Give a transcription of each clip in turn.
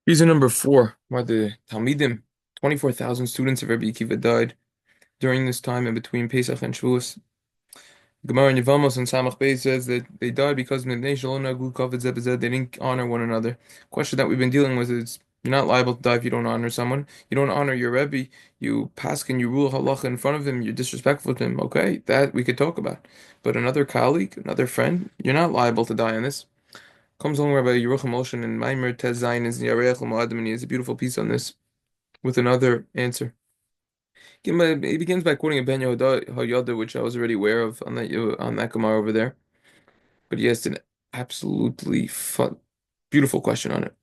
Reason number four, why the talmidim, 24,000 students of Rebbi Akiva died during this time in between Pesach and Shevuos. Gemara in Yevamos and Samach Beis says that they died because they didn't honor one another. Question that we've been dealing with is you're not liable to die if you don't honor someone. You don't honor your Rebbe, you paskin, you rule halacha in front of him, you're disrespectful to him. Okay, that we could talk about. But another colleague, another friend, you're not liable to die in this. Comes along Rabbi Olshin and mimar Tez Zayin is Yareach lamoadim, and he has a beautiful piece on this with another answer. He begins by quoting a Ben Yehoyada, which I was already aware of on that Gemara over there, but he asked an absolutely fun, beautiful question on it.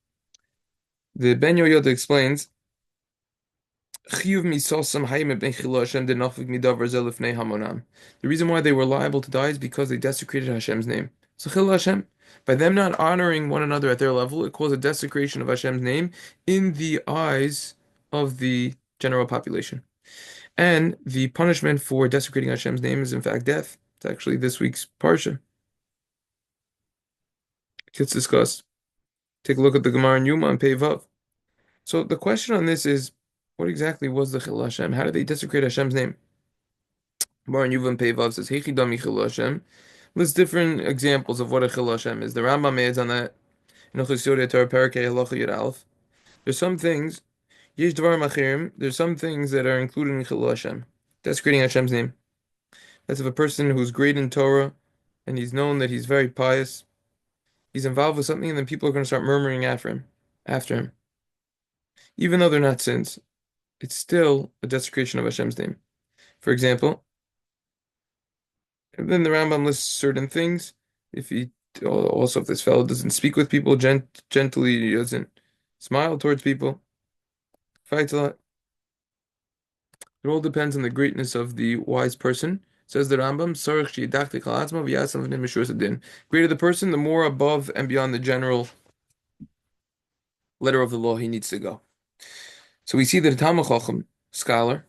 The Ben Yehoyada explains, the reason why they were liable to die is because they desecrated Hashem's name. So chillul Hashem. By them not honoring one another at their level, it caused a desecration of Hashem's name in the eyes of the general population. And the punishment for desecrating Hashem's name is in fact death. It's actually this week's parsha. It's discussed. Take a look at the Gemara in Yuma and Pei Vav. So the question on this is, what exactly was the chillul Hashem? How did they desecrate Hashem's name? Gemara in Yuma and Pei Vav says, Heichi dami chillul Hashem. Lists different examples of what a chillul Hashem is. The Rambam adds on that in Hilchos Yesoday Hatorah, perek halacha Yud Aleph. There's some things, yesh dvar machirim. There's some things that are included in chillul Hashem, desecrating Hashem's name. That's if a person who's great in Torah and he's known that he's very pious, he's involved with something, and then people are going to start murmuring after him. Even though they're not sins, it's still a desecration of Hashem's name. For example, and then the Rambam lists certain things. If if this fellow doesn't speak with people gently, he doesn't smile towards people, fights a lot. It all depends on the greatness of the wise person. Says the Rambam, greater the person, the more above and beyond the general letter of the law he needs to go. So we see that a Talmid Chacham scholar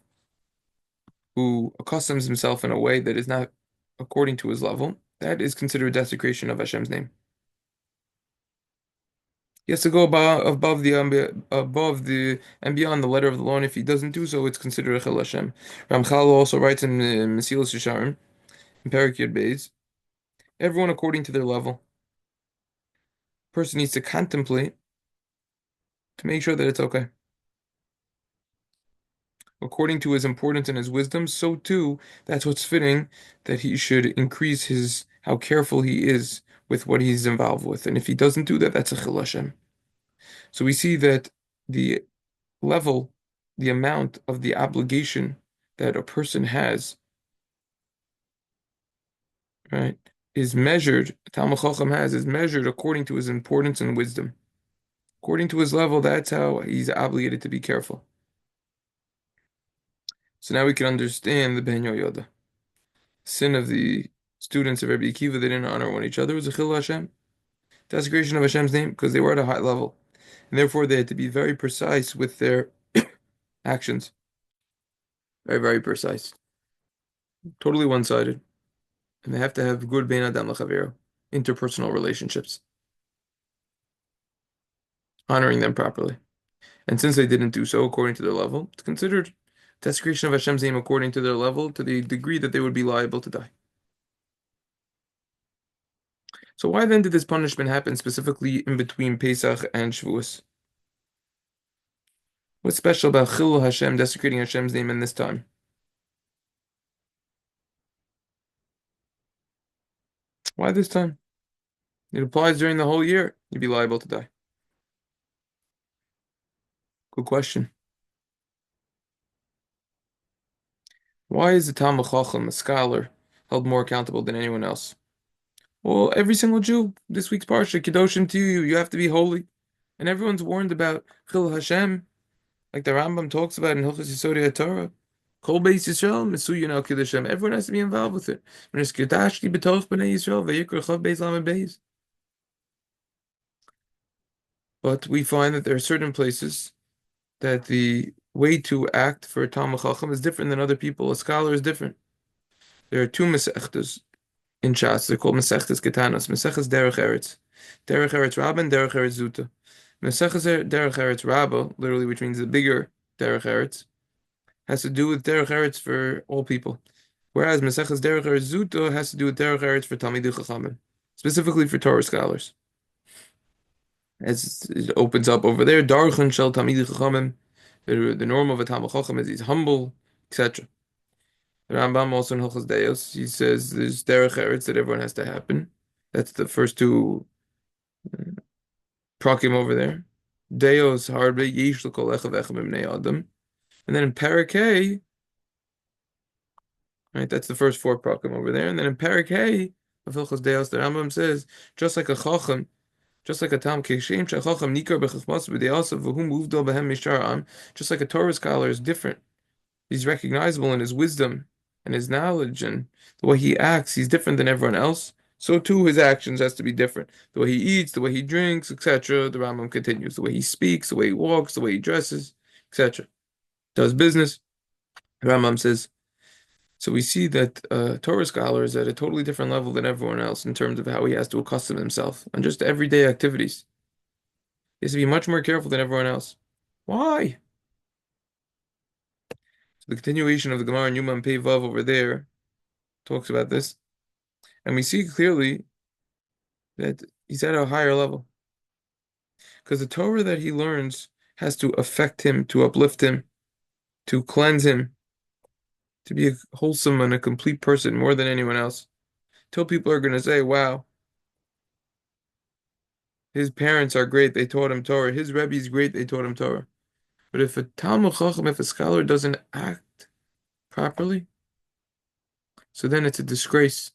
who accustoms himself in a way that is not according to his level, that is considered desecration of Hashem's name. He has to go above the and beyond the letter of the law, and if he doesn't do so, it's considered a chillul Hashem. Ramchal also writes in Mesillas Yesharim, in perek, everyone according to their level. Person needs to contemplate to make sure that it's okay. According to his importance and his wisdom, so too, that's what's fitting, that he should increase how careful he is with what he's involved with. And if he doesn't do that, that's a chillul Hashem. So we see that the level, the amount of the obligation that a person has, right, is measured, Talmid Chacham is measured according to his importance and wisdom. According to his level, that's how he's obligated to be careful. So now we can understand the Ben Yehoyada. Sin of the students of Rebbi Akiva, they didn't honor one each other, was a chillul Hashem. Desecration of Hashem's name, because they were at a high level. And therefore they had to be very precise with their actions. Very, very precise. Totally one-sided. And they have to have good bein adam l'chavero, interpersonal relationships. Honoring them properly. And since they didn't do so according to their level, it's considered desecration of Hashem's name according to their level, to the degree that they would be liable to die. So why then did this punishment happen specifically in between Pesach and Shevuos? What's special about chillul Hashem, desecrating Hashem's name in this time? Why this time? It applies during the whole year. You'd be liable to die. Good question. Why is the Talmid Chacham, a scholar, held more accountable than anyone else? Well, every single Jew, this week's parsha, Kedoshim to you, you have to be holy. And everyone's warned about chillul Hashem, like the Rambam talks about in Hilchos Yesoday Hatorah. Kol Beis Yisrael, Mesuyin al Kiddushim. Everyone has to be involved with it. When it's Kedashti b'toch b'nei Yisrael, v'yikra chav beis lamed beis. But we find that there are certain places that the way to act for a Talmid Chacham is different than other people. A scholar is different. There are two Masechtas in Shas. They're called Masechtas Ketanos. Masechtas Derech Eretz. Derech Eretz Rabban, Derech Eretz Zuta. Mesillas Derech Eretz Rabbah, literally, which means the bigger Derech Eretz, has to do with Derech Eretz for all people. Whereas Mesillas Derech Eretz Zuta has to do with Derech Eretz for talmidim chachamim, specifically for Torah scholars. As it opens up over there, Darchan Shel talmidim chachamim, the norm of a Talmid Chacham is he's humble, etc. The Rambam also in Hilchos Deos, he says there's derech eretz that everyone has to happen. That's the first two prakim over there. Deos harbe yesh l'kol echad echad mimnei adam. And then in perek, right, that's the first four prakim over there. And then in perek of Hilchos Deos, the Rambam says, just like a chacham, just like a tam keshem shachacham nikar bechachmas b'deasav v'hu muvdal behem mishar am, just like a Torah scholar is different. He's recognizable in his wisdom and his knowledge and the way he acts. He's different than everyone else. So too his actions has to be different. The way he eats, the way he drinks, etc. The Rambam continues. The way he speaks, the way he walks, the way he dresses, etc. Does business. The Rambam says. So we see that Torah scholar is at a totally different level than everyone else in terms of how he has to accustom himself on just everyday activities. He has to be much more careful than everyone else. Why? The continuation of the Gemara in Yuma and Pei Vav over there talks about this, and we see clearly that he's at a higher level because the Torah that he learns has to affect him, to uplift him, to cleanse him, to be a wholesome and a complete person more than anyone else. Till people are going to say, "Wow, his parents are great; they taught him Torah. His Rebbe is great; they taught him Torah." But if a Talmid Chacham, if a scholar doesn't act properly, so then it's a disgrace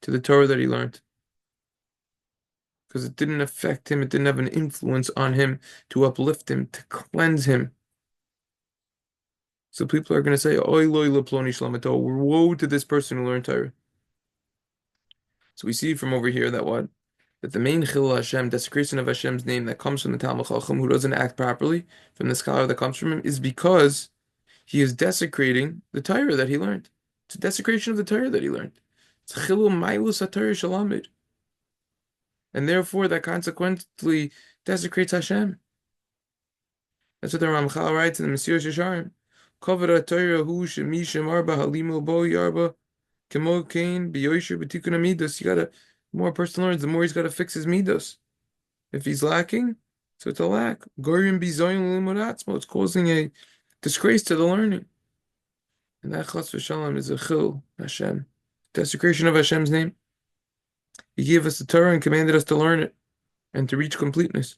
to the Torah that he learned. Because it didn't affect him, it didn't have an influence on him to uplift him, to cleanse him. So people are going to say, Oy loy leploni shlamato, woe to this person who learned Torah. So we see from over here that what? That the main chillul Hashem, desecration of Hashem's name that comes from the Talmid Chacham who doesn't act properly, from the scholar that comes from him, is because he is desecrating the Torah that he learned. It's a desecration of the Torah that he learned. It's chillul mailus haTorah shalamid. And therefore that consequently desecrates Hashem. That's what the Ramchal writes in the Mesillas Yesharim. Kavod Torah hu shemi shemarba halimu bo yarba kemo kain b'yosher b'tikun amidos. You gotta, the more a person learns, the more he's got to fix his midos. If he's lacking, so it's a lack. Gorim bizoyin l'limud. It's causing a disgrace to the learning. And that chas v'shalom is a chillul Hashem, desecration of Hashem's name. He gave us the Torah and commanded us to learn it and to reach completeness.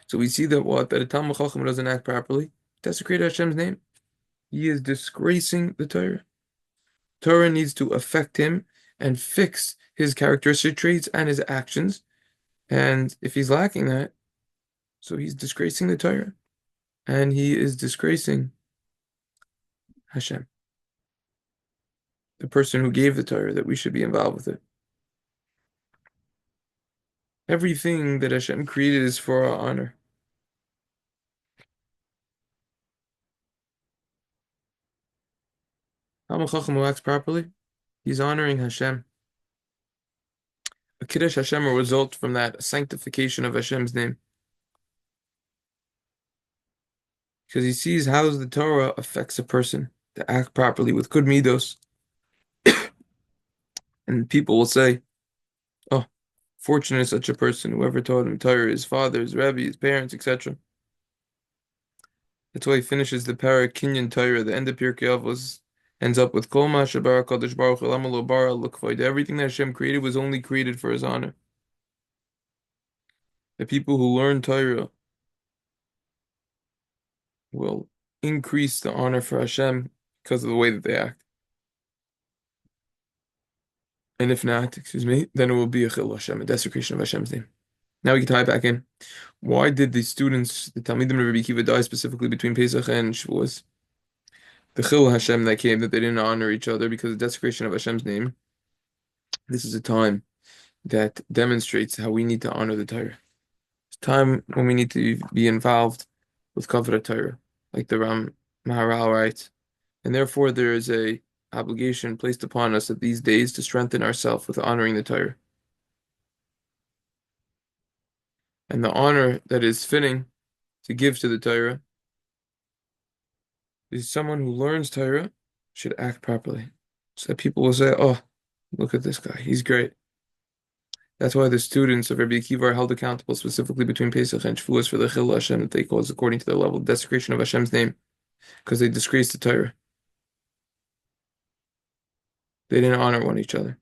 So we see that that a Talmid Chacham doesn't act properly, desecrate Hashem's name. He is disgracing the Torah. Torah needs to affect him and fix his characteristic traits and his actions. And if he's lacking that, so he's disgracing the Torah. And he is disgracing Hashem, the person who gave the Torah, that we should be involved with it. Everything that Hashem created is for our honor. Talmid Chacham who acts properly, he's honoring Hashem. A Kiddush Hashem will result from that, a sanctification of Hashem's name. Because he sees how the Torah affects a person to act properly with good midos. And people will say, oh, fortunate is such a person, whoever taught him Torah, his father, his Rebbe, his parents, etc. That's why he finishes the perek Kinyan Torah, the end of Pirkei Avos, ends up with Kol ma shebara Kadosh Baruch Hu lama lo bara l'kvoid. Everything that Hashem created was only created for his honor. The people who learn Torah will increase the honor for Hashem because of the way that they act. And if not, then it will be a chillul Hashem, a desecration of Hashem's name. Now we can tie it back in. Why did the students, the talmidim of Rebbi Akiva, die specifically between Pesach and Shevuos? The chillul Hashem that came, that they didn't honor each other because of the desecration of Hashem's name. This is a time that demonstrates how we need to honor the Torah. It's time when we need to be involved with kavod Torah, like the Ramchal writes. And therefore there is a obligation placed upon us at these days to strengthen ourselves with honoring the Torah. and the honor that is fitting to give to the Torah is someone who learns Torah should act properly. So that people will say, oh, look at this guy, he's great. That's why the students of Rebbi Akiva are held accountable specifically between Pesach and Shevuos for the chillul Hashem that they cause according to their level of desecration of Hashem's name, because they disgraced the Torah. They didn't honor one each other.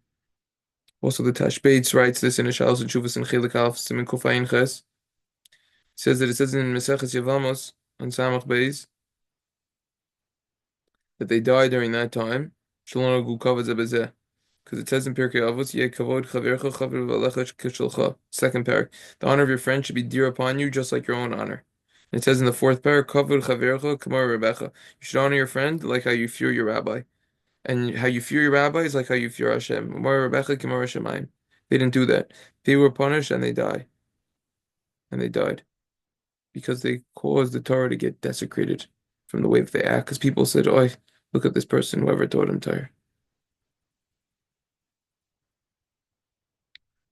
Also, the Tashbetz writes this in Hilchos Yesoday and Chelik Alf Siman Kuf Ayin Ches. Says that it says in Mesillas Yevamos on Samach Beis that they died during that time. Because it says in Perek Avos, Ye kavod chavercha chaver v'alecha k'shalcha. Second perek, the honor of your friend should be dear upon you, just like your own honor. And it says in the fourth perek, kavod chavercha k'mar Rebbecha. You should honor your friend like how you fear your rabbi, and how you fear your rabbi is like how you fear Hashem. K'mar Rebbecha k'mar Hashemayim. They didn't do that. They were punished and they died. And they died because they caused the Torah to get desecrated from the way that they act. Because people said, "Oh, look at this person, whoever taught him Torah."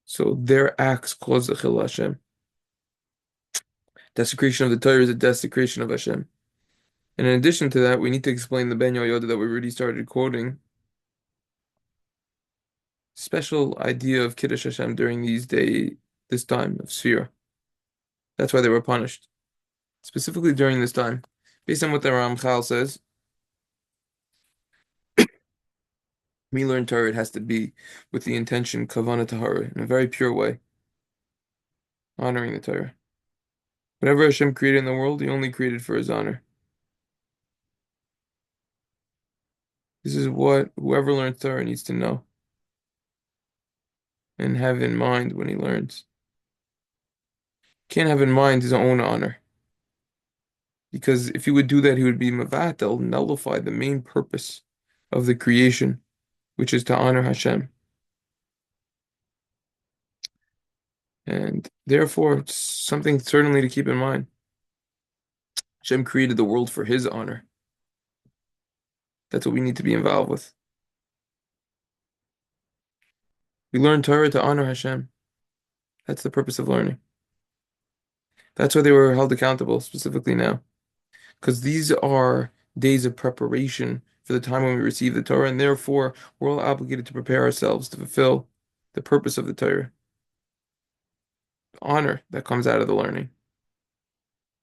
So their acts cause the chillul Hashem. Desecration of the Torah is a desecration of Hashem. And in addition to that, we need to explain the Ben Yehoyada that we already started quoting. Special idea of Kiddush Hashem during this time of Sfira. That's why they were punished. Specifically during this time. Based on what the Ramchal says, we learn Torah, it has to be with the intention, kavanah tahara, in a very pure way. Honoring the Torah. Whatever Hashem created in the world, He only created for His honor. This is what whoever learns Torah needs to know and have in mind when he learns. Can't have in mind his own honor. Because if he would do that, he would be mavatel, nullify the main purpose of the creation, which is to honor Hashem. And therefore, it's something certainly to keep in mind. Hashem created the world for His honor. That's what we need to be involved with. We learn Torah to honor Hashem. That's the purpose of learning. That's why they were held accountable, specifically now. Because these are days of preparation for the time when we receive the Torah, and therefore we're all obligated to prepare ourselves to fulfill the purpose of the Torah. The honor that comes out of the learning.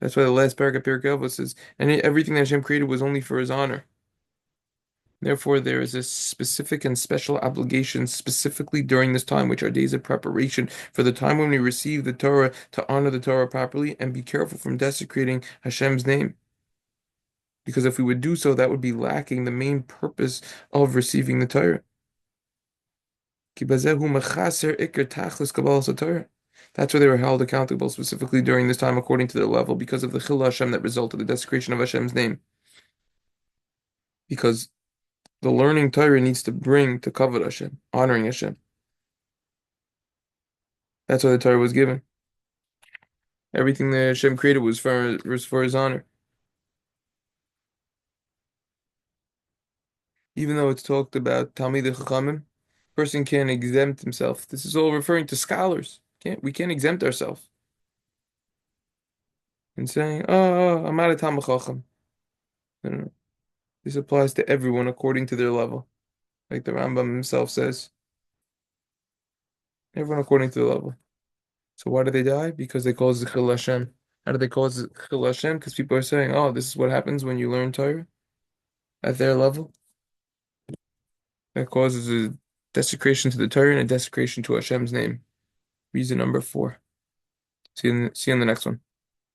That's why the last perek of Perek Yevamos says, and everything that Hashem created was only for His honor. Therefore, there is a specific and special obligation specifically during this time, which are days of preparation for the time when we receive the Torah, to honor the Torah properly and be careful from desecrating Hashem's name. Because if we would do so, that would be lacking the main purpose of receiving the Torah. That's why they were held accountable specifically during this time according to their level, because of the chillul Hashem that resulted, the desecration of Hashem's name. Because the learning Torah needs to bring to kavod Hashem, honoring Hashem. That's why the Torah was given. Everything that Hashem created was for His honor. Even though it's talked about talmidim chachamim, person can't exempt himself. This is all referring to scholars. We can't exempt ourselves. And saying, oh, I'm not a talmid chacham. No. This applies to everyone according to their level. Like the Rambam himself says. Everyone according to their level. So why did they die? Because they caused the chillul Hashem. How did they cause the chillul Hashem? Because people are saying, oh, this is what happens when you learn Torah at their level. That causes a desecration to the Torah and a desecration to Hashem's name. Reason number 4. See you in the next one.